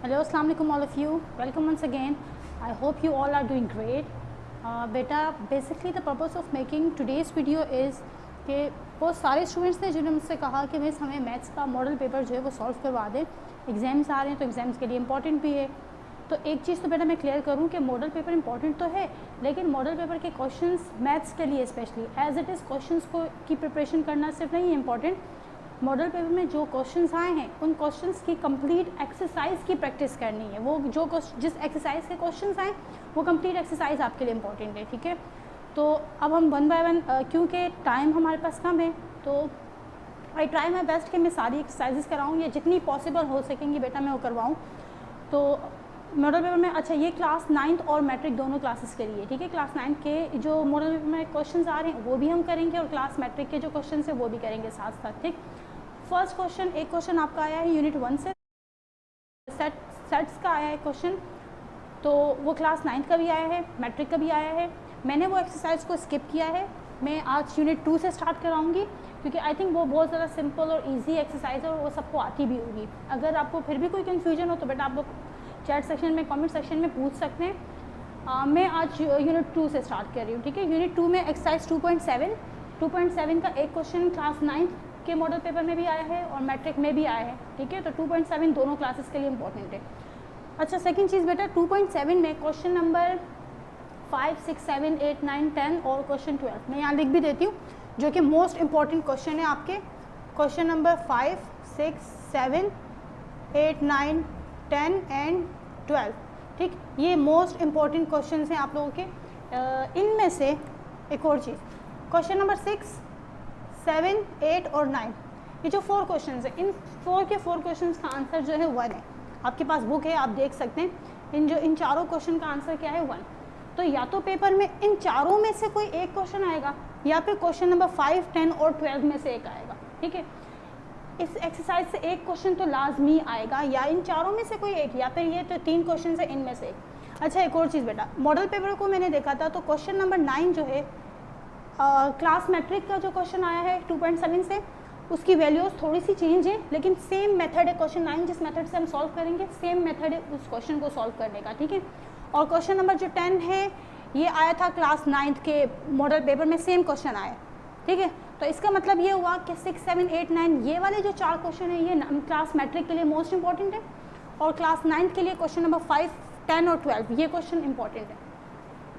Hello, Assalamu alaikum all of you. Welcome once again. I hope you all are doing great. बेटा basically the purpose of making today's video is कि बहुत सारे students ने जिन्होंने मुझसे कहा कि मिस हमें मैथ्स का मॉडल पेपर जो है वो सॉल्व करवा दें, एग्ज़ाम्स आ रहे हैं तो एग्ज़ाम्स के लिए इंपॉर्टेंट भी है। तो एक चीज़ तो बेटा मैं क्लियर करूँ कि मॉडल पेपर इंपॉर्टेंट तो है, लेकिन मॉडल पेपर के क्वेश्चंस मैथ्स के लिए specially as it is questions को की प्रिपरेशन करना सिर्फ नहीं है इंपॉर्टेंट, मॉडल पेपर में जो क्वेश्चंस आए हैं उन क्वेश्चंस की कंप्लीट एक्सरसाइज की प्रैक्टिस करनी है। वो जो जिस एक्सरसाइज के क्वेश्चंस आए वो कंप्लीट एक्सरसाइज आपके लिए इंपॉर्टेंट है, ठीक है। तो अब हम वन बाय वन, क्योंकि टाइम हमारे पास कम है, तो आई ट्राई माई बेस्ट कि मैं सारी एक्सरसाइजेस कराऊँ या जितनी पॉसिबल हो सकेंगी बेटा मैं वो करवाऊँ। तो मॉडल पेपर में अच्छा ये क्लास 9th और मैट्रिक दोनों क्लासेस के लिए, ठीक है। क्लास 9 के जो मॉडल पेपर में क्वेश्चंस आ रहे हैं वो भी हम करेंगे और क्लास मैट्रिक के जो क्वेश्चन है वो भी करेंगे साथ साथ, ठीक। फर्स्ट क्वेश्चन, एक क्वेश्चन आपका आया है यूनिट 1 से, सेट्स का आया है क्वेश्चन, तो वो क्लास 9th का भी आया है, मैट्रिक का भी आया है। मैंने वो एक्सरसाइज को स्किप किया है, मैं आज यूनिट 2 से स्टार्ट कराऊंगी क्योंकि आई थिंक वो बहुत ज़्यादा सिंपल और इजी एक्सरसाइज है और वो सबको आती भी होगी। अगर आपको फिर भी कोई कन्फ्यूजन हो तो बेटा आप लोग चैट सेक्शन में, कमेंट सेक्शन में पूछ सकते हैं। मैं आज यूनिट 2 से स्टार्ट कर रही हूँ, ठीक है। यूनिट 2 में एक्सरसाइज 2.7 का एक क्वेश्चन क्लास 9th के मॉडल पेपर में भी आया है और मैट्रिक में भी आया है, ठीक है। तो 2.7 दोनों क्लासेस के लिए इंपॉर्टेंट है। अच्छा, सेकंड चीज़ बेटा 2.7 में क्वेश्चन नंबर 5, 6, 7, 8, 9, 10 और क्वेश्चन 12 मैं यहाँ लिख भी देती हूँ, जो कि मोस्ट इंपॉर्टेंट क्वेश्चन है आपके। क्वेश्चन नंबर 5, 6, 7, 8, 9, 10 एंड 12, ठीक। ये मोस्ट इंपॉर्टेंट क्वेश्चन हैं आप लोगों के। इनमें से एक और चीज़, क्वेश्चन नंबर 6, 7, 8 और 9, ये जो 4 क्वेश्चन हैं, इन 4 के 4 क्वेश्चन का आंसर जो है 1 है। आपके पास बुक है, आप देख सकते हैं। इन चारों क्वेश्चन का आंसर क्या है 1। तो या तो पेपर में इन चारों में से कोई एक क्वेश्चन आएगा या फिर क्वेश्चन नंबर 5, 10 और 12 में से एक आएगा, ठीक है। इस एक्सरसाइज से एक क्वेश्चन तो लाजमी आएगा, या इन चारों में से कोई एक, या फिर ये तो 3 क्वेश्चन है इनमें से एक। अच्छा, एक और चीज़ बेटा, मॉडल पेपर को मैंने देखा था तो क्वेश्चन नंबर 9 जो है क्लास मैट्रिक का जो क्वेश्चन आया है 2.7 से, उसकी वैल्यूज़ थोड़ी सी चेंज है, लेकिन सेम मेथड है। क्वेश्चन 9 जिस मेथड से हम सॉल्व करेंगे सेम मेथड है उस क्वेश्चन को सॉल्व करने का, ठीक है। और क्वेश्चन नंबर जो 10 है ये आया था क्लास 9th के मॉडल पेपर में, सेम क्वेश्चन आया, ठीक है। तो इसका मतलब ये हुआ कि 6, 7, 8, 9 ये वाले जो 4 क्वेश्चन है ये क्लास मैट्रिक के लिए मोस्ट इंपॉर्टेंट है, और क्लास 9th के लिए क्वेश्चन नंबर 5, 10 और 12 ये क्वेश्चन इंपॉर्टेंट है।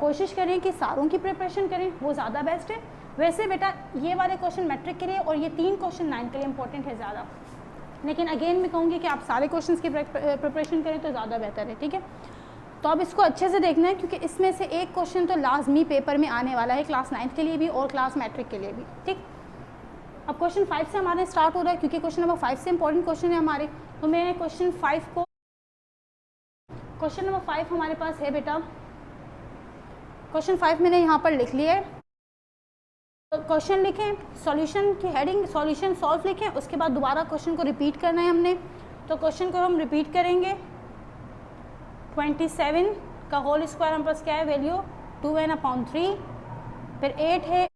कोशिश करें कि सारों की प्रिपरेशन करें, वो ज़्यादा बेस्ट है। वैसे बेटा ये वाले क्वेश्चन मैट्रिक के लिए और ये 3 क्वेश्चन 9 के लिए इंपॉर्टेंट है ज़्यादा, लेकिन अगेन मैं कहूँगी कि आप सारे क्वेश्चंस की प्रिपरेशन करें तो ज़्यादा बेहतर है, ठीक है। तो अब इसको अच्छे से देखना है क्योंकि इसमें से एक क्वेश्चन तो लाजमी पेपर में आने वाला है क्लास 9th के लिए भी और क्लास मैट्रिक के लिए भी, ठीक। अब क्वेश्चन 5 से हमारे स्टार्ट हो रहा है क्योंकि क्वेश्चन नंबर 5 से इंपॉर्टेंट क्वेश्चन है हमारे। तो मैं क्वेश्चन नंबर 5 हमारे पास है बेटा, क्वेश्चन 5 मैंने यहाँ पर लिख लिया है। तो क्वेश्चन लिखें, सॉल्यूशन की हेडिंग सॉल्यूशन सॉल्व लिखें, उसके बाद दोबारा क्वेश्चन को रिपीट करना है हमने। तो क्वेश्चन को हम रिपीट करेंगे। 27 का होल स्क्वायर हमारे पास क्या है वैल्यू 2n/3, फिर 8 है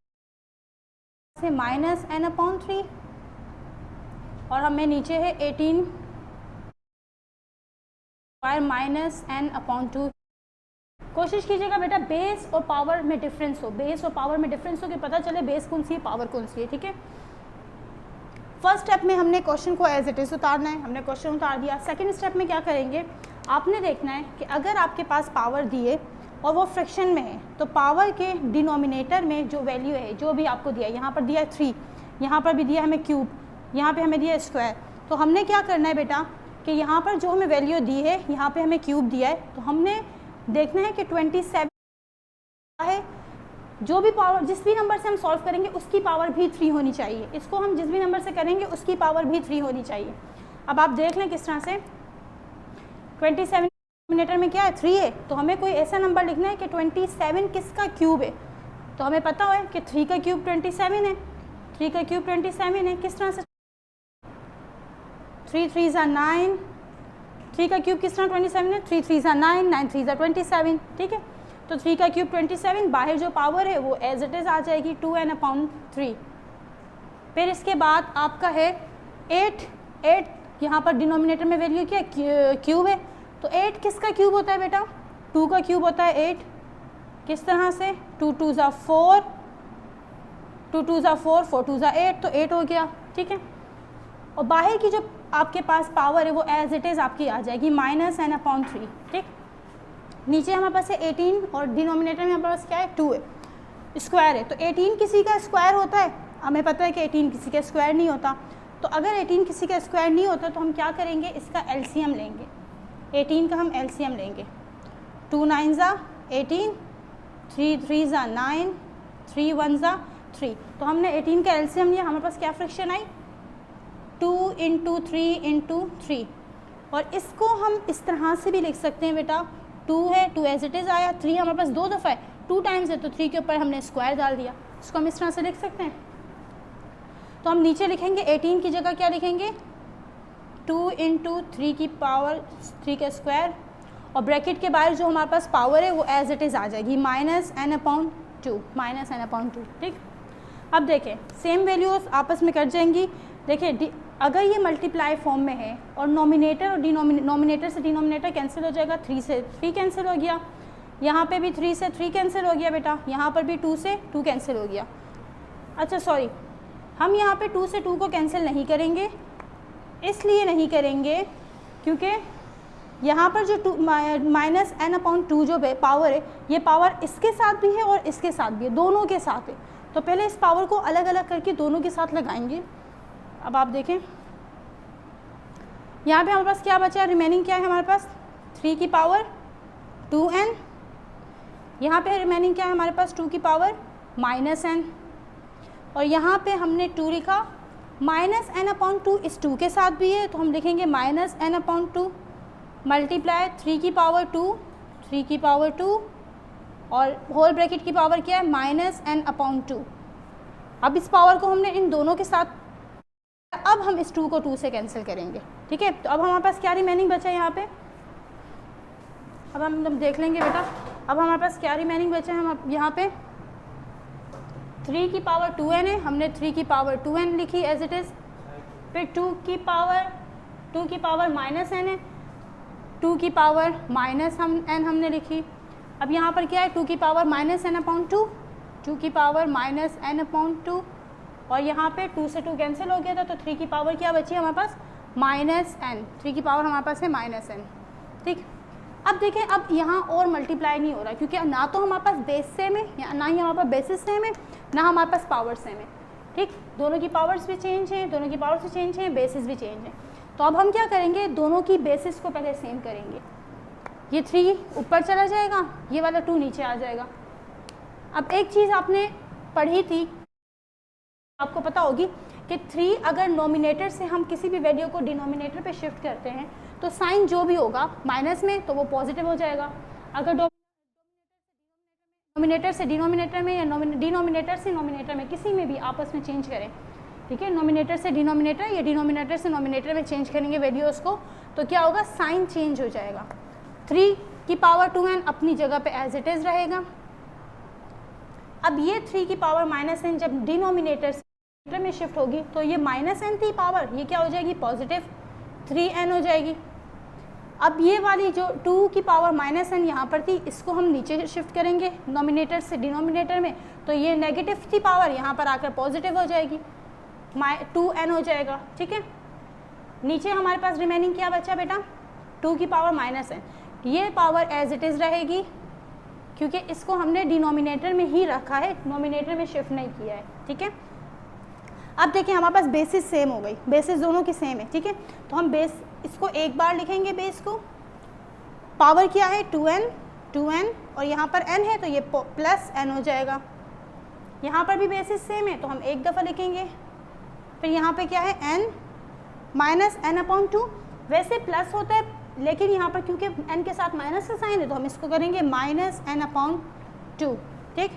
से -n/3 और हमें नीचे है 18 -n/2। कोशिश कीजिएगा बेटा बेस और पावर में डिफरेंस हो, बेस और पावर में डिफरेंस हो कि पता चले बेस कौन सी है पावर कौन सी है, ठीक है। फर्स्ट स्टेप में हमने क्वेश्चन को एज इट इज़ उतारना है, हमने क्वेश्चन उतार दिया। सेकंड स्टेप में क्या करेंगे, आपने देखना है कि अगर आपके पास पावर दिए और वो फ्रैक्शन में है तो पावर के डिनोमिनेटर में जो वैल्यू है, जो भी आपको दिया, यहाँ पर दिया 3, यहाँ पर भी दिया हमें क्यूब, यहाँ पर हमें दिया स्क्वायर। तो हमने क्या करना है बेटा कि यहाँ पर जो हमें वैल्यू दी है, यहाँ पर हमें क्यूब दिया है, तो हमने देखना है कि 27 है, जो भी पावर जिस भी नंबर से हम सॉल्व करेंगे उसकी पावर भी 3 होनी चाहिए। इसको हम जिस भी नंबर से करेंगे उसकी पावर भी 3 होनी चाहिए। अब आप देख लें किस तरह से, 27 डिनोमिनेटर में क्या है 3 है, तो हमें कोई ऐसा नंबर लिखना है कि 27 किसका क्यूब है। तो हमें पता है कि 3 का क्यूब 27 है, 3 का क्यूब 27 है। किस तरह से 3 3 ज़ा 9, 3 का क्यूब किस तरह 27 है, 3 3 ज़ा 9, 9 3 ज़ा 27, ठीक है। तो 3 का क्यूब 27, बाहर जो पावर है वो एज इट इज़ आ जाएगी 2n/3। फिर इसके बाद आपका है 8 यहाँ पर डिनोमिनेटर में वैल्यू क्या क्यूब है, तो 8 किसका क्यूब होता है बेटा? 2 का क्यूब होता है 8। किस तरह से? 2 2 ज़ा 4, 2 2 ज़ा 4, 4 2 ज़ा 8, तो 8 हो गया, ठीक है। और बाहर की जो आपके पास पावर है वो एज इट इज़ आपकी आ जाएगी -n/3, ठीक। नीचे हमारे पास है 18 और डिनोमिनेटर में हमारे पास क्या है? 2 है, स्क्वायर है। तो 18 किसी का स्क्वायर होता है? हमें पता है कि 18 किसी का स्क्वायर नहीं होता। तो अगर 18 किसी का स्क्वायर नहीं होता तो हम क्या करेंगे? इसका एलसीएम लेंगे। 18 का हम एलसीएम लेंगे। 2 9 ज़ा 18, 3 3 ज़ा 9, 3 1 ज़ा 3। तो हमने 18 का एलसीएम लिया, हमारे पास क्या फ्रैक्शन आई? 2 × 3 × 3। और इसको हम इस तरह से भी लिख सकते हैं बेटा, 2 है, 2 एज इट इज़ आया, 3 हमारे पास 2 दफ़ा है, 2 टाइम्स है, तो 3 के ऊपर हमने स्क्वायर डाल दिया। इसको हम इस तरह से लिख सकते हैं। तो हम नीचे लिखेंगे 18 की जगह क्या लिखेंगे? 2 × 3 की पावर 3 का स्क्वायर, और ब्रैकेट के बाहर जो हमारे पास पावर है वो एज इट इज़ आ जाएगी -n/2, ठीक। अब देखें सेम वैल्यूज आपस में कट जाएंगी। देखिए अगर ये मल्टीप्लाई फॉर्म में है और नॉमिनेटर और नॉमिनेटर से डिनोमिनेटर कैंसिल हो जाएगा, 3 से 3 कैंसिल हो गया, यहाँ पे भी 3 से 3 कैंसिल हो गया बेटा, यहाँ पर भी 2 से 2 कैंसिल हो गया। अच्छा सॉरी, हम यहाँ पे 2 से 2 को कैंसिल नहीं करेंगे, इसलिए नहीं करेंगे क्योंकि यहाँ पर जो -n/2 जो पावर है, ये पावर इसके साथ भी है और इसके साथ भी है, दोनों के साथ है। तो पहले इस पावर को अलग अलग करके दोनों के साथ लगाएंगे। अब आप देखें यहाँ पे हमारे पास क्या बचा है? रिमेनिंग क्या है हमारे पास? 3 की पावर 2n। यहाँ पे रिमेनिंग क्या है हमारे पास? 2 की पावर -n। और यहाँ पे हमने 2 लिखा, -n/2 इस 2 के साथ भी है, तो हम लिखेंगे -n/2 मल्टीप्लाई 3 की पावर 2, 3 की पावर 2 और होल ब्रैकेट की पावर क्या है? -n/2। अब इस पावर को हमने इन दोनों के साथ, अब हम इस 2 को 2 से कैंसिल करेंगे, ठीक है। तो अब हमारे पास क्या रिमेनिंग बचा है यहाँ पे? अब हम देख लेंगे बेटा, अब हमारे पास क्या रिमेनिंग बचा है? हम यहाँ पे 3 की पावर 2n है, हमने 3 की पावर 2n लिखी एज इट इज़। फिर 2 की पावर -n है, 2 की पावर -n हमने लिखी। अब यहाँ पर क्या है? 2 की पावर -n/2, 2 की पावर -n/2, और यहाँ पे 2 से 2 कैंसिल हो गया था, तो 3 की पावर क्या बची हमारे पास? -n। 3 की पावर हमारे पास है -n, ठीक। अब देखें, अब यहाँ और मल्टीप्लाई नहीं हो रहा क्योंकि ना तो हमारे पास बेस सेम है, ना ही हमारे पास बेसिस सेम है, ना हमारे पास पावर सेम है, ठीक। दोनों की पावर्स भी चेंज हैं, दोनों की पावर्स भी चेंज हैं, बेसिस भी चेंज हैं। तो अब हम क्या करेंगे? दोनों की बेसिस को पहले सेम करेंगे। ये 3 ऊपर चला जाएगा, ये वाला 2 नीचे आ जाएगा। अब एक चीज़ आपने पढ़ी थी, आपको पता होगी कि 3 अगर नॉमिनेटर से हम किसी भी वैल्यू को डिनोमिनेटर पे शिफ्ट करते हैं तो साइन जो भी होगा माइनस में तो वो पॉजिटिव हो जाएगा। अगर नॉमिनेटर से डिनोमिनेटर में या डिनोमिनेटर से नॉमिनेटर में किसी में भी आपस में चेंज करें, ठीक है, नॉमिनेटर से डिनोमिनेटर या डिनोमिनेटर से नॉमिनेटर में चेंज करेंगे वैल्यूज़ को, तो क्या होगा? साइन चेंज हो जाएगा। 3 की पावर 2n अपनी जगह पे एज इट इज़ रहेगा। अब ये 3 की पावर -n जब डिनोमिनेटर से में शिफ्ट होगी तो ये -n थी पावर, ये क्या हो जाएगी? पॉजिटिव 3n हो जाएगी। अब ये वाली जो 2 की पावर -n यहाँ पर थी, इसको हम नीचे शिफ्ट करेंगे नॉमिनेटर से डिनोमिनेटर में, तो ये नेगेटिव थी पावर, यहाँ पर आकर पॉजिटिव हो जाएगी, 2n हो जाएगा, ठीक है। नीचे हमारे पास रिमेनिंग क्या बचा बेटा? 2 की पावर -n, ये पावर एज इट इज़ रहेगी क्योंकि इसको हमने डिनोमिनेटर में ही रखा है, नॉमिनेटर में शिफ्ट नहीं किया है, ठीक है। अब देखिए हमारे पास बेसिस सेम हो गई, बेसिस दोनों की सेम है, ठीक है। तो हम बेस इसको एक बार लिखेंगे, बेस को, पावर क्या है? 2n और यहाँ पर n है तो ये +n हो जाएगा। यहाँ पर भी बेसिस सेम है तो हम एक दफ़ा लिखेंगे। फिर यहाँ पे क्या है? n -n/2, वैसे प्लस होता है लेकिन यहाँ पर क्योंकि n के साथ माइनस का साइन है तो हम इसको करेंगे -n/2, ठीक।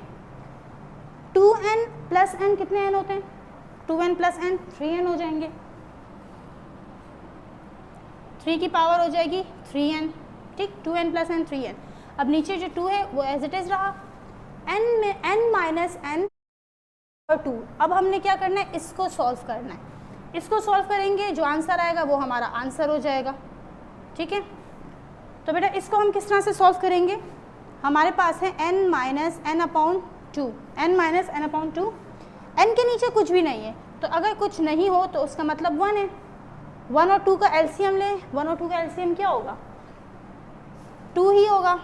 2n + n कितने n होते हैं? 2n + n 3n हो जाएंगे। 3 की पावर हो जाएगी 3n, ठीक। 2n + n 3n। अब नीचे जो 2 है वो एज इट इज़ रहा, n में n - n और 2। अब हमने क्या करना है? इसको सॉल्व करना है। इसको सॉल्व करेंगे, जो आंसर आएगा वो हमारा आंसर हो जाएगा, ठीक है। तो बेटा इसको हम किस तरह से सॉल्व करेंगे, हमारे पास है n minus n upon two, n minus n upon two, n के नीचे कुछ भी नहीं है, तो अगर कुछ नहीं हो तो उसका मतलब 1 है। 1 और 2 का एलसीएम लें, 1 और 2 का एलसीएम क्या होगा, 2 ही होगा,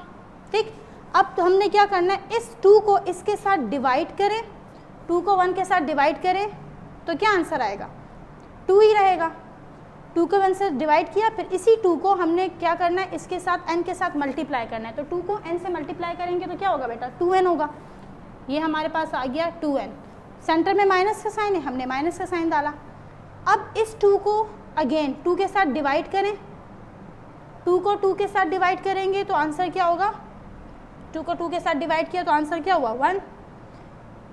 ठीक। अब तो हमने क्या करना है, इस 2 को इसके साथ डिवाइड करें, 2 को 1 के साथ डिवाइड करें तो क्या आंसर आएगा, 2 ही रहेगा। 2 को 1 से डिवाइड किया, फिर इसी 2 को हमने क्या करना है, इसके साथ n के साथ मल्टीप्लाई करना है, तो 2 को n से मल्टीप्लाई करेंगे तो क्या होगा बेटा, 2n होगा। ये हमारे पास आ गया 2n, सेंटर में माइनस का साइन है, हमने माइनस का साइन डाला। अब इस 2 को अगेन 2 के साथ डिवाइड करें, 2 को 2 के साथ डिवाइड करेंगे तो आंसर क्या होगा, 2 को 2 के साथ डिवाइड किया तो आंसर क्या हुआ, 1।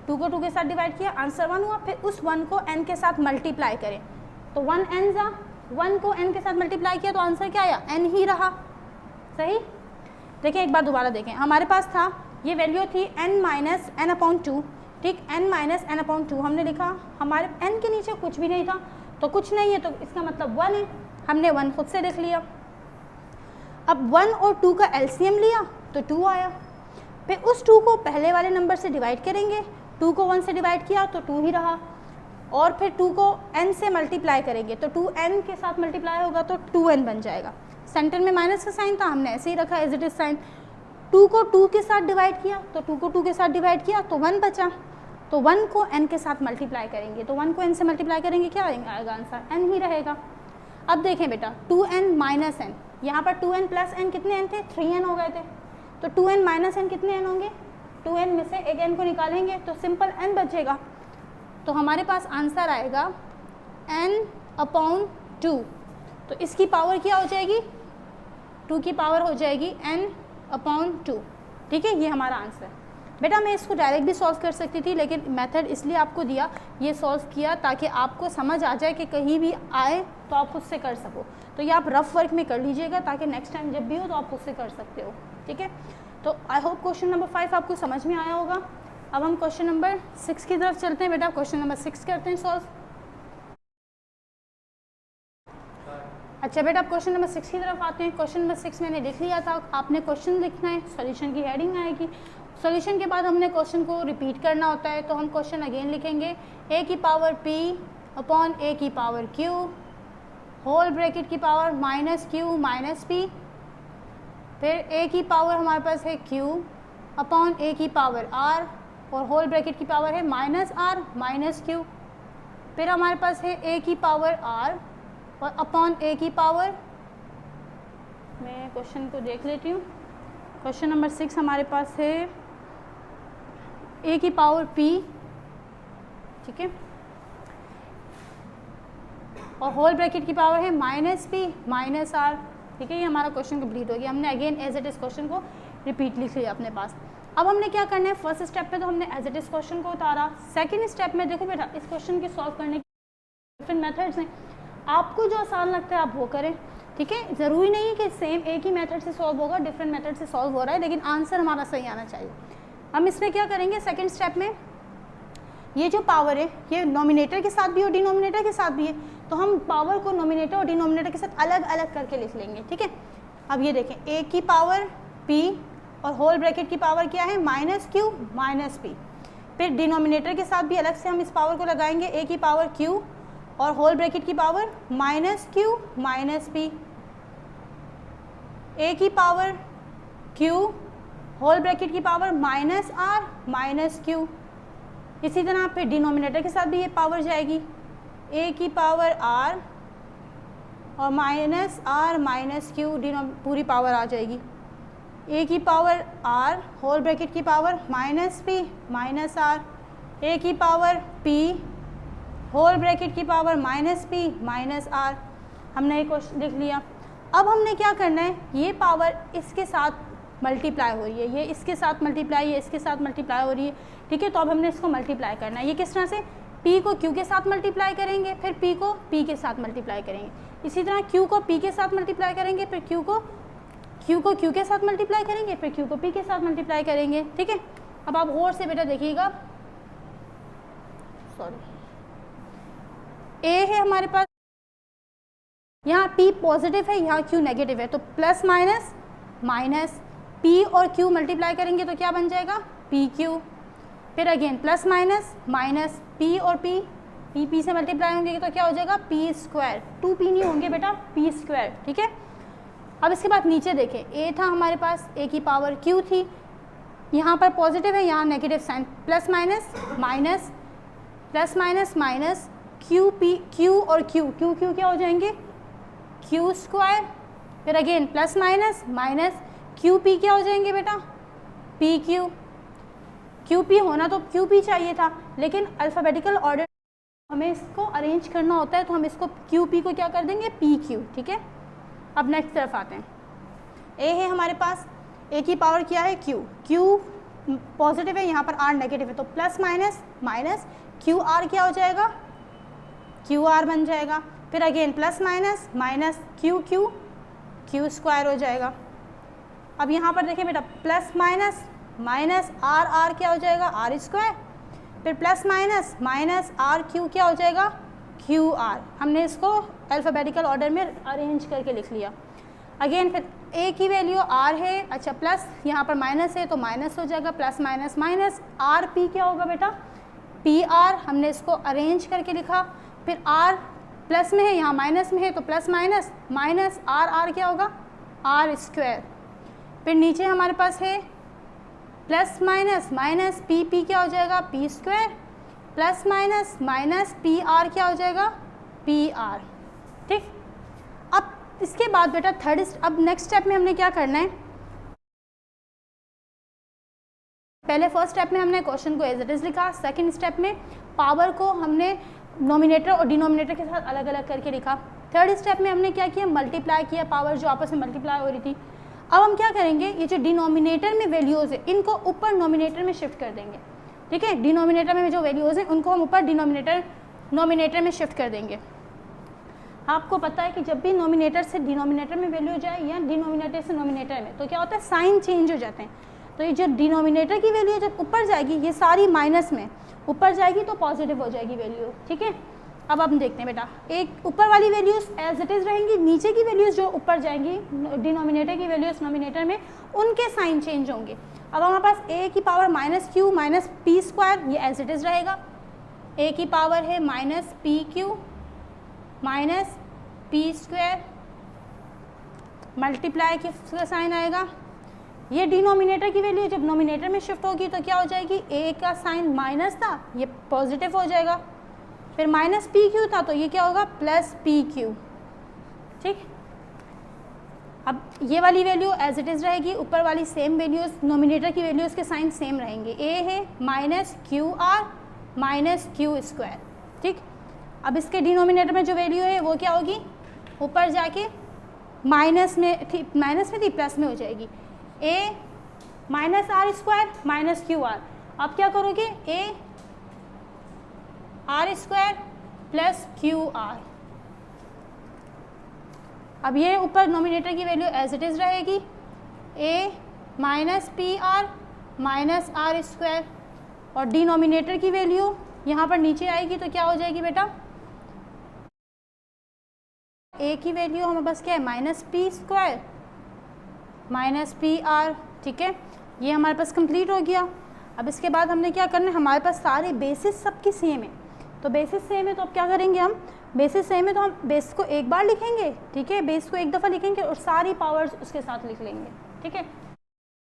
2 को 2 के साथ डिवाइड किया, आंसर 1 हुआ। फिर उस 1 को n के साथ मल्टीप्लाई करें तो 1n जा, 1 को n के साथ मल्टीप्लाई किया तो आंसर क्या आया, n ही रहा, सही। देखिए एक बार दोबारा देखें, हमारे पास था ये वैल्यू थी n minus n upon two, ठीक, n minus n upon two हमने लिखा, हमारे n के नीचे कुछ भी नहीं था, तो कुछ नहीं है तो इसका मतलब 1 है, हमने 1 खुद से लिख लिया। अब 1 और 2 का एलसीएम लिया तो 2 आया, फिर उस 2 को पहले वाले नंबर से डिवाइड करेंगे, 2 को 1 से डिवाइड किया तो 2 ही रहा, और फिर 2 को n से मल्टीप्लाई करेंगे तो 2n के साथ मल्टीप्लाई होगा तो 2n बन जाएगा। सेंटर में माइनस का साइन था, हमने ऐसे ही रखा एज इट इज साइन। 2 को 2 के साथ डिवाइड किया तो 2 को 2 के साथ डिवाइड किया तो 1 बचा, तो 1 को n के साथ मल्टीप्लाई करेंगे तो 1 को n से मल्टीप्लाई करेंगे क्या आएगा आंसर, n ही रहेगा। अब देखें बेटा 2n माइनस n, यहाँ पर 2n प्लस n कितने n थे, 3n हो गए थे, तो 2n माइनस n कितने n होंगे, 2n में से एक n को निकालेंगे तो सिंपल n बचेगा, तो हमारे पास आंसर आएगा n अपॉन 2, तो इसकी पावर क्या हो जाएगी, 2 की पावर हो जाएगी n अपॉन 2, ठीक है, ये हमारा आंसर। बेटा मैं इसको डायरेक्ट भी सॉल्व कर सकती थी, लेकिन मेथड इसलिए आपको दिया, ये सॉल्व किया ताकि आपको समझ आ जाए कि कहीं भी आए तो आप खुद से कर सको, तो ये आप रफ वर्क में कर लीजिएगा ताकि नेक्स्ट टाइम जब भी हो तो आप खुद से कर सकते हो, ठीक है। तो आई होप क्वेश्चन नंबर 5 आपको समझ में आया होगा। अब हम क्वेश्चन नंबर 6 की तरफ चलते हैं। बेटा क्वेश्चन नंबर 6 करते हैं सॉल्व। अच्छा बेटा अब क्वेश्चन नंबर 6 की तरफ आते हैं। क्वेश्चन नंबर 6 मैंने लिख लिया था, आपने क्वेश्चन लिखना है, सॉल्यूशन की हेडिंग आएगी, सॉल्यूशन के बाद हमने क्वेश्चन को रिपीट करना होता है, तो हम क्वेश्चन अगेन लिखेंगे a की पावर p अपॉन a की पावर q होल ब्रैकेट की power minus q minus p, फिर a की पावर हमारे पास है q अपॉन a की पावर r और होल ब्रैकेट की पावर है माइनस r माइनस q, फिर हमारे पास है a की पावर r और अपॉन a की पावर, मैं क्वेश्चन को देख लेती हूँ, क्वेश्चन नंबर 6 हमारे पास है a की पावर p, ठीक है, और होल ब्रैकेट की पावर है माइनस p माइनस r, ठीक है, ये हमारा क्वेश्चन कंप्लीट हो गया। हमने again as it is question को रिपीट लिख लिया अपने पास। अब हमने क्या करना है, फर्स्ट स्टेप में तो हमने एज इट इज क्वेश्चन को उतारा, सेकंड स्टेप में देखो बेटा इस क्वेश्चन के सॉल्व करने के डिफरेंट मेथड्स हैं, आपको जो आसान लगता है आप वो करें, ठीक है, ज़रूरी नहीं है कि सेम एक ही मेथड से सॉल्व होगा, डिफरेंट मेथड से सॉल्व हो रहा है, लेकिन आंसर हमारा सही आना चाहिए। हम इसमें क्या करेंगे, सेकंड स्टेप में ये जो पावर है ये नोमिनेटर के साथ भी और डिनोमिनेटर के साथ भी है, तो हम पावर को नोमिनेटर और डिनोमिनेटर के साथ अलग अलग करके लिख लेंगे, ठीक है। अब ये देखें a की पावर p और होल ब्रैकेट की पावर क्या है माइनस q माइनस p, फिर डिनोमिनेटर के साथ भी अलग से हम इस पावर को लगाएंगे, a की पावर q और होल ब्रैकेट की power minus q minus p, a की पावर q होल ब्रैकेट की power minus r minus q, इसी तरह फिर डिनोमिनेटर के साथ भी ये पावर जाएगी, a की पावर r और माइनस r माइनस q, पूरी पावर आ जाएगी, a की पावर r होल ब्रैकेट की power minus p minus r, a की पावर p होल ब्रैकेट की power minus p minus r, हमने एक क्वेश्चन लिख लिया। अब हमने क्या करना है, ये पावर इसके साथ मल्टीप्लाई हो रही है, ये इसके साथ मल्टीप्लाई, ये इसके साथ मल्टीप्लाई हो रही है, ठीक है, तो अब हमने इसको मल्टीप्लाई करना है। ये किस तरह से, p को q के साथ मल्टीप्लाई करेंगे, फिर p को p के साथ मल्टीप्लाई करेंगे, इसी तरह q को p के साथ मल्टीप्लाई करेंगे, फिर q को q के साथ मल्टीप्लाई करेंगे, फिर q को p के साथ मल्टीप्लाई करेंगे, ठीक है। अब आप और से बेटा देखिएगा, सॉरी, a है हमारे पास, यहाँ p पॉजिटिव है, यहाँ q नेगेटिव है, तो प्लस माइनस माइनस पी और क्यू मल्टीप्लाई करेंगे तो क्या बन जाएगा पी क्यू, फिर again plus minus minus P और पी से मल्टीप्लाई होंगे तो क्या हो जाएगा पी स्क्वायर, 2p नहीं होंगे बेटा पी स्क्वायर, ठीक है। अब इसके बाद नीचे देखें, ए था हमारे पास, ए की पावर क्यू थी, यहाँ पर पॉजिटिव है, यहाँ negative sign, plus minus minus plus minus minus q p q और क्यू क्या हो जाएंगे क्यू स्क्वायर, फिर again plus minus minus q p क्या हो जाएंगे बेटा पी क्यू पी होना तो क्यू पी चाहिए था, लेकिन अल्फ़ाबेटिकल ऑर्डर हमें इसको अरेंज करना होता है तो हम इसको क्यू पी को क्या कर देंगे पी क्यू, ठीक है। अब नेक्स्ट तरफ आते हैं, ए है हमारे पास, ए की पावर क्या है क्यू पॉजिटिव है, यहाँ पर आर नेगेटिव है, तो plus minus minus Q are क्या हो जाएगा क्यू आर बन जाएगा, फिर again plus minus minus Q square हो जाएगा। अब यहाँ पर देखें बेटा, प्लस माइनस माइनस आर क्या हो जाएगा आर स्क्वायर, फिर plus minus minus r q क्या हो जाएगा क्यू आर, हमने इसको अल्फ़ाबेटिकल ऑर्डर में अरेंज करके लिख लिया। अगेन फिर ए की वैल्यू आर है, अच्छा प्लस यहाँ पर माइनस है तो माइनस हो जाएगा, plus minus minus R P क्या होगा बेटा पी आर, हमने इसको अरेंज करके लिखा, फिर आर प्लस में है यहाँ माइनस में है तो प्लस माइनस माइनस आर क्या होगा आर स्क्वायर, फिर नीचे हमारे पास है प्लस माइनस माइनस पी क्या हो जाएगा P square, plus minus minus P R क्या हो जाएगा पी आर, ठीक। अब इसके बाद बेटा अब नेक्स्ट स्टेप में हमने क्या करना है, पहले फर्स्ट स्टेप में हमने क्वेश्चन को एज इट इज़ लिखा, सेकंड स्टेप में पावर को हमने नोमिनेटर और डिनोमिनेटर के साथ अलग अलग करके लिखा, थर्ड स्टेप में हमने क्या किया मल्टीप्लाई किया पावर जो आपस में मल्टीप्लाई हो रही थी। अब हम क्या करेंगे, ये जो डिनोमिनेटर में वैल्यूज़ है इनको ऊपर नोमिनेटर में शिफ्ट कर देंगे, ठीक है। डिनोमिनेटर में जो वैल्यूज़ हैं उनको हम ऊपर नोमिनेटर में शिफ्ट कर देंगे। आपको पता है कि जब भी नोमिनेटर से डिनोमिनेटर में वैल्यू जाए या डिनोमिनेटर से नोमिनेटर में तो क्या होता है साइन चेंज हो जाते हैं, तो ये जो डिनोमिनेटर की वैल्यू जब ऊपर जाएगी ये सारी माइनस में ऊपर जाएगी तो पॉजिटिव हो जाएगी वैल्यू, ठीक है। अब हम देखते हैं बेटा, एक ऊपर वाली वैल्यूज़ एज इट इज़ रहेंगी, नीचे की वैल्यूज़ जो ऊपर जाएंगी डिनोमिनेटर की वैल्यूज़ नोमिनेटर में उनके साइन चेंज होंगे। अब हमारे पास ए की power minus Q minus P square ये एज इट इज़ रहेगा, ए की पावर है minus P Q minus P square, multiply का साइन आएगा, ये डिनोमिनेटर की वैल्यू जब नोमिनेटर में शिफ्ट होगी तो क्या हो जाएगी ए का साइन माइनस था ये पॉजिटिव हो जाएगा, फिर माइनस पी क्यू था तो ये क्या होगा प्लस पी क्यू, ठीक। अब ये वाली वैल्यू एज इट इज़ रहेगी, ऊपर वाली सेम वैल्यूज़ नोमिनेटर की वैल्यूज़ के साइन सेम रहेंगे, ए है minus Q R minus Q square, ठीक। अब इसके डिनोमिनेटर में जो वैल्यू है वो क्या होगी ऊपर जाके माइनस में थी प्लस में हो जाएगी, A minus are square minus Q R, आप क्या करोगे A R square plus Q R. अब ये ऊपर नोमिनेटर की वैल्यू एज इट इज़ रहेगी, A minus P R minus are square, और डिनोमिनेटर की वैल्यू यहाँ पर नीचे आएगी तो क्या हो जाएगी बेटा ए की वैल्यू हमारे पास क्या है minus P square minus P r, ठीक है। ये हमारे पास कंप्लीट हो गया। अब इसके बाद हमने क्या करना है, हमारे पास सारे बेसिस सबकी सेम है, तो बेसिस सेम है तो अब क्या करेंगे हम, बेसिस सेम है तो हम बेस को एक बार लिखेंगे, ठीक है, बेस को एक दफ़ा लिखेंगे और सारी पावर्स उसके साथ लिख लेंगे, ठीक है।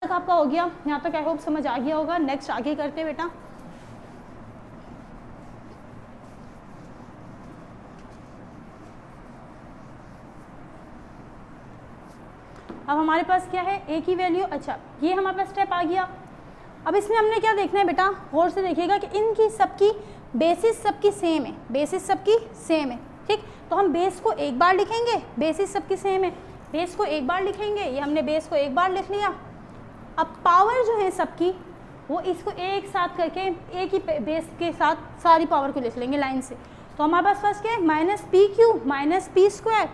तक आपका हो गया, यहाँ तक आई होप समझ आ गया होगा। नेक्स्ट आगे करते बेटा, अब हमारे पास क्या है ए की वैल्यू, अच्छा ये हमारे पास स्टेप आ गया। अब इसमें हमने क्या देखना है बेटा, गौर से देखिएगा कि इनकी सबकी बेसिस सबकी सेम है, बेसिस सबकी सेम है, ठीक। तो हम बेस को एक बार लिखेंगे, बेसिस सबकी सेम है, बेस को एक बार लिखेंगे, ये हमने बेस को एक बार लिख लिया। अब पावर जो है सबकी वो इसको एक साथ करके एक ही बेस के साथ सारी पावर को लिख लेंगे लाइन से। तो हमारे पास फर्स्ट क्या है minus P Q minus P square,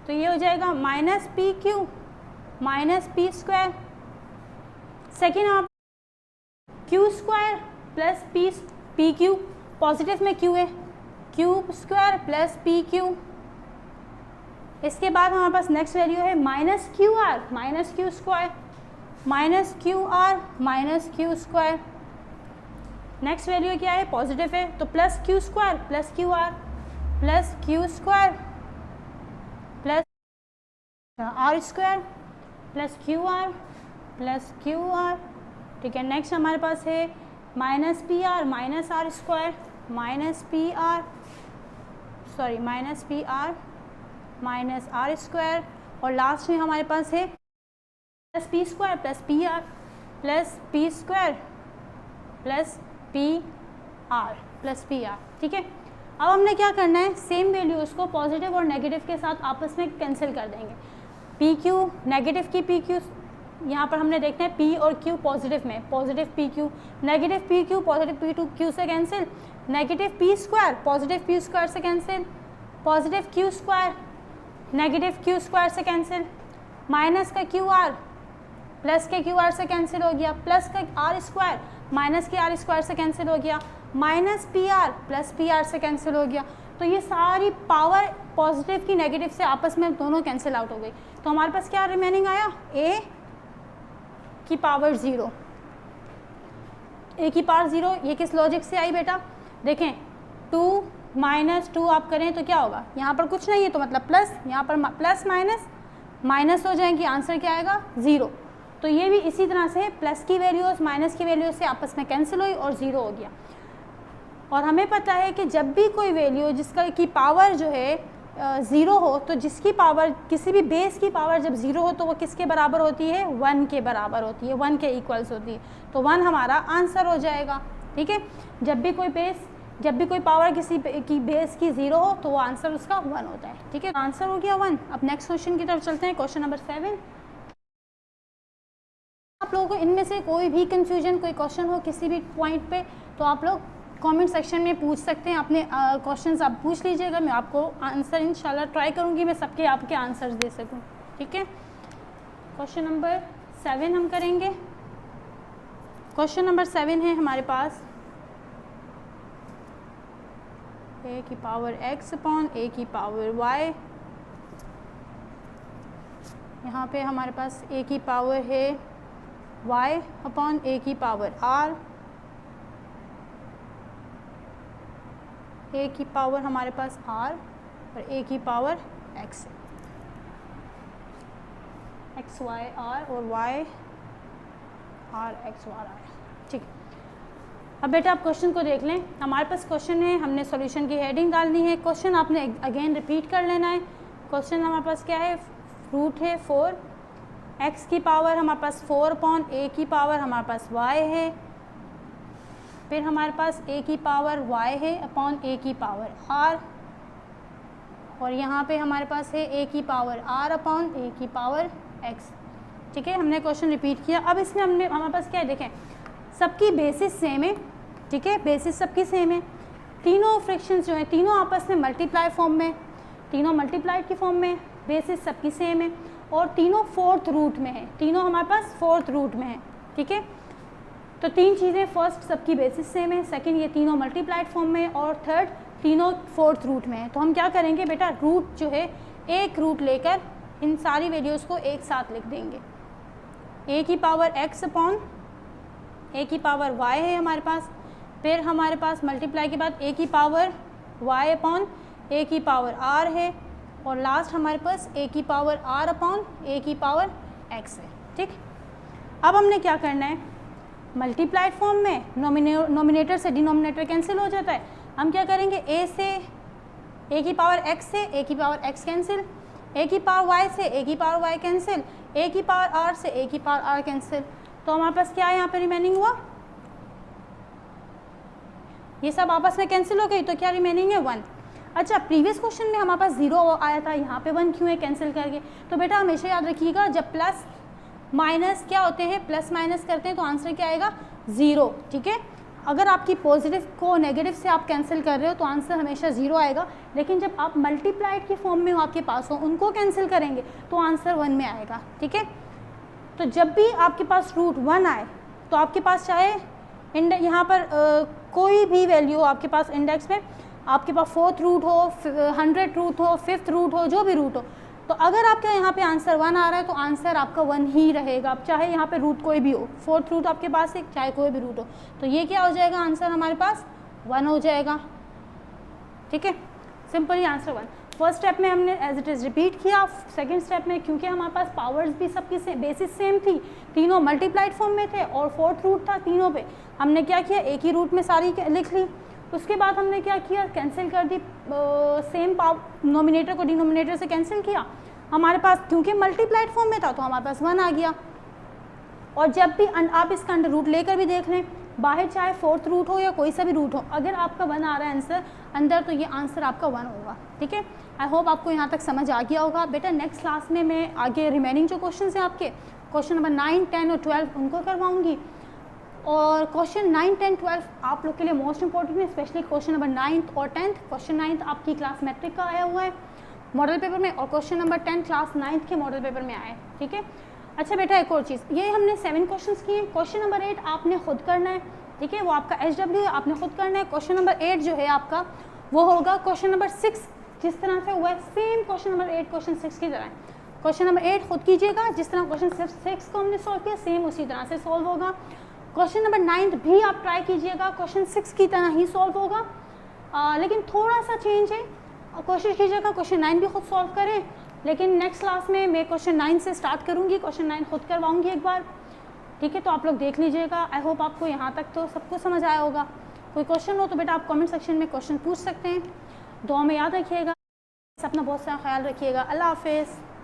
तो ये हो जाएगा minus P Q minus P square. Second आप Q square plus P Q, positive में क्यू है, cube square plus P Q इसके बाद हमारे पास नेक्स्ट वैल्यू है minus Q R minus Q square minus Q R minus Q square. Next value क्या है, पॉजिटिव है, तो plus Q square plus Q R plus Q square plus r square plus Q R plus Q r. ठीक है, next हमारे पास है minus P R minus are square minus P r sorry minus P R minus are square. और last में हमारे पास है plus p square plus p r plus p square plus p r plus p r. ठीक है, अब हमने क्या करना है, सेम वैल्यूज़ को पॉजिटिव और नेगेटिव के साथ आपस में कैंसिल कर देंगे। पी क्यू नेगेटिव की पी क्यू यहाँ पर हमने देखना है पी और क्यू पॉजिटिव में, positive P Q negative P Q positive P to Q से cancel, negative P square positive P square से cancel, positive Q square negative Q square से कैंसिल, माइनस का क्यू आर प्लस के Q R से cancel हो गया, plus का R square minus के आर स्क्वायर से कैंसिल हो गया, minus P r plus p are से कैंसिल हो गया। तो ये सारी पावर पॉजिटिव की नेगेटिव से आपस में दोनों कैंसिल आउट हो गई। तो हमारे पास क्या रिमेनिंग आया, ए की पावर 0, ए की पावर 0। ये किस लॉजिक से आई बेटा, देखें 2 माइनस 2 आप करें तो क्या होगा, यहाँ पर कुछ नहीं है तो मतलब प्लस, यहाँ पर प्लस माइनस माइनस हो जाएंगी, आंसर क्या आएगा 0। तो ये भी इसी तरह से प्लस की वैल्यूज़ माइनस की वैल्यूज़ से आपस में कैंसिल हुई और 0 हो गया। और हमें पता है कि जब भी कोई वैल्यू जिसका की पावर जो है 0 हो, तो जिसकी पावर किसी भी बेस की पावर जब 0 हो तो वो किसके बराबर होती है, 1 के बराबर होती है, 1 के इक्वल्स होती है। तो 1 हमारा आंसर हो जाएगा। ठीक है, जब भी कोई पावर किसी की बेस की 0 हो तो वो आंसर उसका 1 होता है। ठीक है, आंसर हो गया 1। अब नेक्स्ट क्वेश्चन की तरफ चलते हैं, क्वेश्चन नंबर 7। आप लोगों को इनमें से कोई भी कंफ्यूजन, कोई क्वेश्चन हो किसी भी पॉइंट पे, तो आप लोग कमेंट सेक्शन में पूछ सकते हैं। अपने क्वेश्चंस आप पूछ लीजिएगा, मैं आपको आंसर इंशाल्लाह ट्राई करूँगी मैं सबके आपके आंसर्स दे सकूँ। ठीक है, क्वेश्चन नंबर 7 हम करेंगे। क्वेश्चन नंबर 7 है हमारे पास ए की पावर x अपॉन ए की पावर y। यहाँ पे हमारे पास ए की पावर है y अपॉन ए की पावर r, ए की पावर हमारे पास r और ए की power x, x y r और y r x y r। ठीक, अब बेटा आप क्वेश्चन को देख लें। हमारे पास क्वेश्चन है, हमने सॉल्यूशन की हेडिंग डालनी है, क्वेश्चन आपने अगेन रिपीट कर लेना है। क्वेश्चन हमारे पास क्या है, रूट है 4, x की पावर हमारे पास 4 अपॉन ए की पावर हमारे पास y है, फिर हमारे पास a की पावर y है अपॉन a की पावर r, और यहाँ पे हमारे पास है a की पावर r अपॉन a की पावर x। ठीक है, हमने क्वेश्चन रिपीट किया। अब इसमें हमारे पास क्या है, देखें सबकी बेसिस सेम है। ठीक है, बेसिस सबकी सेम है, तीनों फ्रैक्शंस जो हैं तीनों आपस में मल्टीप्लाई फॉर्म में, तीनों मल्टीप्लाइड की फॉर्म में, बेसिस सबकी सेम है और तीनों 4th रूट में है, तीनों हमारे पास 4th रूट में है। ठीक है, तो 3 चीज़ें, फर्स्ट सबकी बेसिस सेम है, सेकंड ये तीनों मल्टीप्लाइड फॉर्म में और थर्ड तीनों 4th रूट में है। तो हम क्या करेंगे बेटा, रूट जो है एक रूट लेकर इन सारी वैल्यूज़ को एक साथ लिख देंगे। ए की पावर x अपॉन ए की पावर y है हमारे पास, फिर हमारे पास मल्टीप्लाई के बाद ए की पावर y अपॉन ए की पावर r है और लास्ट हमारे पास ए की पावर r अपॉन ए की पावर x है। ठीक, अब हमने क्या करना है, मल्टीप्लाइड फॉर्म में नोमिनेटर से डिनोमिनेटर कैंसिल हो जाता है। हम क्या करेंगे, ए से ए की पावर x से ए की पावर x कैंसिल, ए की पावर y से ए की पावर y कैंसिल, ए की पावर r से ए की पावर r कैंसिल। तो हमारे पास क्या है, यहाँ पे रिमेनिंग हुआ, ये सब आपस में कैंसिल हो गई, तो क्या रिमेनिंग है 1। अच्छा, प्रीवियस क्वेश्चन में हमारे पास 0 आया था, यहाँ पे 1 क्यों है कैंसिल करके। तो बेटा हमेशा याद रखिएगा, जब प्लस माइनस क्या होते हैं, प्लस माइनस करते हैं तो आंसर क्या आएगा 0। ठीक है, अगर आपकी पॉजिटिव को नेगेटिव से आप कैंसिल कर रहे हो तो आंसर हमेशा 0 आएगा, लेकिन जब आप मल्टीप्लाइड की फॉर्म में हो, आपके पास हो, उनको कैंसिल करेंगे तो आंसर 1 में आएगा। ठीक है, तो जब भी आपके पास रूट 1 आए तो आपके पास चाहे यहाँ पर कोई भी वैल्यू हो आपके पास इंडेक्स में, आपके पास 4th रूट हो, 100th रूट हो, 5th रूट हो, जो भी रूट हो, तो अगर आपके यहाँ पे आंसर 1 आ रहा है तो आंसर आपका 1 ही रहेगा, अब चाहे यहाँ पे रूट कोई भी हो, 4th रूट आपके पास एक, चाहे कोई भी रूट हो, तो ये क्या हो जाएगा, आंसर हमारे पास 1 हो जाएगा। ठीक है, सिंपली आंसर 1। फर्स्ट स्टेप में हमने एज इट इज़ रिपीट किया, सेकंड स्टेप में क्योंकि हमारे पास पावर्स भी सबकी बेसिस सेम थी, तीनों मल्टीप्लाइड फॉर्म में थे और 4th रूट था तीनों पे, हमने क्या किया, एक ही रूट में सारी लिख ली। उसके बाद हमने क्या किया, कैंसिल कर दी, सेम नोमिनेटर को डिनोमिनेटर से कैंसिल किया, हमारे पास क्योंकि मल्टीप्लाइड फॉर्म में था तो हमारे पास 1 आ गया। और जब भी आप इसका अंडर रूट लेकर भी देख लें, बाहर चाहे 4th रूट हो या कोई सा भी रूट हो, अगर आपका 1 आ रहा है आंसर अंदर तो ये आंसर आपका 1 होगा। ठीक है, आई होप आपको यहाँ तक समझ आ गया होगा। बेटा नेक्स्ट क्लास में मैं आगे रिमेनिंग जो क्वेश्चन हैं आपके, क्वेश्चन नंबर 9, 10 और 12 उनको करवाऊँगी। और क्वेश्चन 9, 10, 12 आप लोग के लिए मोस्ट इंपॉर्टेंट है, स्पेशली क्वेश्चन नंबर 9th और 10th। क्वेश्चन 9th आपकी क्लास मैट्रिक का आया हुआ है मॉडल पेपर में, और क्वेश्चन नंबर 10 क्लास 9th के मॉडल पेपर में आया है। ठीक है, अच्छा बेटा एक और चीज़, ये हमने 7 क्वेश्चंस किए, क्वेश्चन नंबर 8 आपने खुद करना है। ठीक है, वो आपका HW है, आपने खुद करना है। क्वेश्चन नंबर 8 जो है आपका वो होगा क्वेश्चन नंबर 6, जिस तरह से हुआ है सेम क्वेश्चन नंबर 8 क्वेश्चन 6 की तरह। क्वेश्चन नंबर 8 खुद कीजिएगा, जिस तरह क्वेश्चन 6 को हमने सॉल्व किया सेम उसी तरह से सॉल्व होगा। क्वेश्चन नंबर 9 भी आप ट्राई कीजिएगा, क्वेश्चन 6 की तरह ही सॉल्व होगा, लेकिन थोड़ा सा चेंज है, कोशिश कीजिएगा क्वेश्चन 9 भी खुद सॉल्व करें। लेकिन नेक्स्ट क्लास में मैं क्वेश्चन 9 से स्टार्ट करूँगी, क्वेश्चन 9 खुद करवाऊँगी एक बार। ठीक है, तो आप लोग देख लीजिएगा। आई होप आपको यहाँ तक तो सब कुछ समझ आया होगा। कोई क्वेश्चन हो तो बेटा आप कमेंट सेक्शन में क्वेश्चन पूछ सकते हैं। दुआ में याद रखिएगा, अपना बहुत सारा ख्याल रखिएगा। अल्लाह हाफिज़।